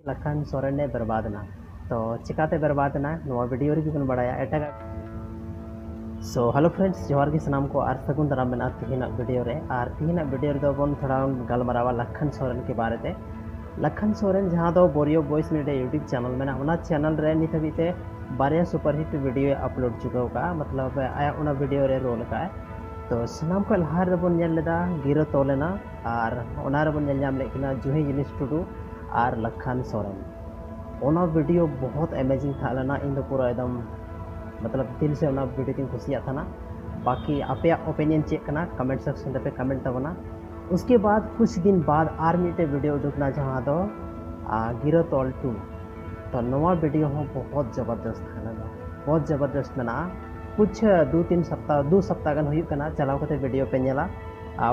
लखन सोरेन ने बर्बादना तो चिकाते बर्बादना नवा वीडियो रे बन बड़ाया एटा सो हेलो फ्रेंड्स जोहार की सनाम को आर सगुन दाराम मेना तीना वीडियो रे और तीना वीडियो रे बन थोड़ा गलमारावा लखन सोरेन के बारे में लखन सोरेन जहाँ दो बोरियो बॉयस मीडिया यूट्यूब चैनल में उना चैनल रे नित हबीते बारे सुपरहिट वीडियो अपलोड चुका का मतलब आया उना वीडियो रे रोल का तो सनाम को लहार रे बन नेल लेदा गिरो तोलेना और उना रे बन नेल जाम लेकिना जुही जिनिस टुडू और लखन सोरेन उना वीडियो बहुत अमेजिंग था लेना इन दो पूरा एकदम मतलब दिल से उना वीडियो की खुशियाँ था ना। बाकी आपे ओपिनियन चेक करना कमेंट सेक्शन पे कमेंट तबना। उसके बाद कुछ दिन बाद आर मिटे वीडियो उदुकना जहाँ दो गिरो तोल 2 तो नवा वीडियो हो बहुत ज़बरदस्त है ना बहुत ज़बरदस्त मेना कुछ 2 सप्ताह गन हुई करना चलाव करते वीडियो पे नेला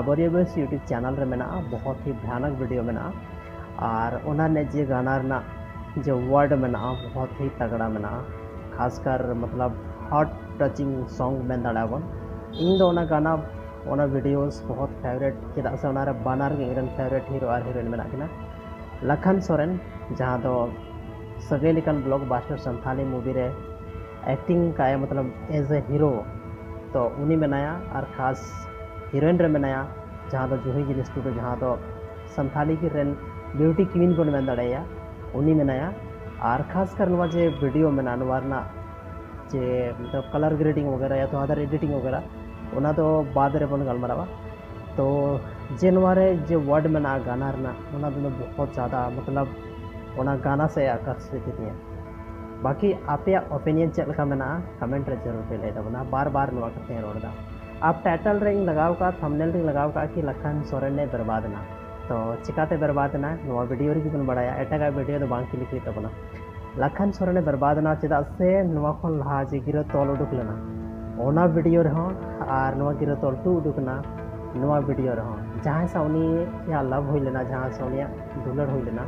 बोरियो बॉयस यूट्यूब चैनल रे मेना बहुत ही भयानक वीडियो मेना और उना ने जे गाना रना जो वर्ड मेना बहुत ही तगड़ा मेना खासकर मतलब हार्ट टचिंग सॉन्ग में दाड़ाबन इन दो गाना ओना वीडियोस बहुत फेवरेट चेदा से ओना रे बानार के इरन फेवरेट हीरो और हीरोइन में किना लखन सोरेन जहाँ दो सगे लिकन ब्लॉकबस्टर संथाली मूवी रे एक्टिंग का है मतलब एज ए हीरो तो उन्हीं बनाया और खास हीरोइन रे बनाया जहाँ दो जूही जिनिस टू जहाँ दो संथाली की रेन ब्यूटी क्वीन बन में दाड़ाया उन्हीं बनाया और खासकर नवा जे वीडियो में ना जे मतलब कलर ग्रेडिंग वगैरह या तो अदर एडिटिंग वगैरह उना तो बाद रे बन गलमारावा तो जे नवा रे जे वर्ड में गाना रना उना तो बहुत ज़्यादा मतलब उना गाना से आकर्षित थी। बाकी आपे ओपिनियन चेक लगा मेना कमेंट रे जरूर पे ले दबना बार बार नवा करते हैं रोड दा आप टाइटल रे लगाव का थंबनेल रे लगाव का कि लखन सोरेन ने बर्बादना तो चिकाते बर्बादना नवा वीडियो रे बन बड़ाया एटा वीडियो तो बांग क्लिक तबना लखन सोरेन ने बर्बादना चेदा से नवा खन लहा जे गिरो तोल उडुक लेना ओना वीडियो रे और नवा गिरो तोल 2 उडुकना नवा वीडियो रे जहाँ से उनी या लव हुई लेना जहाँ से उनी दुलड़ हुई लेना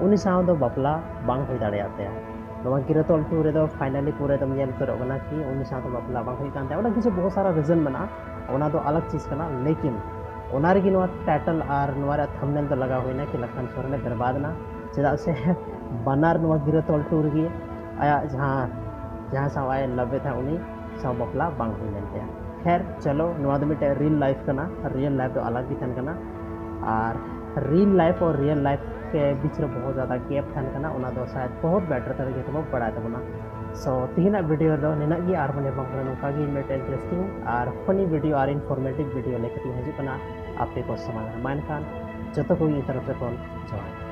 उनी साव दो बपला बांग हुई दाड़ेयाते नवा गिरो तोल 2 रे दो फाइनली पूरे दम नेल करगना कि उनी साव दो बपला बांग हुई कांते ओना किसी बहुत सारा रीजन मना ओना तो अलग चीज़ कना लेकिन ओना रे गिनवा टाइटल और नवा रे थंबनेल तो लगा हुई ना कि लखन सोरेन ने बर्बादना चेदा से बनार नवा गिरो तोल 2 रे आया जहाँ साव आए लवे था उनी साव बपला बांग हुई लेते खैर चलो नवा दो मिटे रियल लाइफ करना रियल लाइफ तो अलग ही थन करना और रियल लाइफ और रियल लाइफ के बीच में बहुत ज़्यादा गैप थन करना उना दो शायद बहुत बेटर तरीके से बड़ा तबना सो तीना वीडियो दो निना गी आर बने बंगला नोका गी मिटे इंटरेस्टिंग और फनी वीडियो और इन्फॉर्मेटिव वीडियो लेकर हजू आपे को समाधान मान खान जो को तरफ से कौन जवाब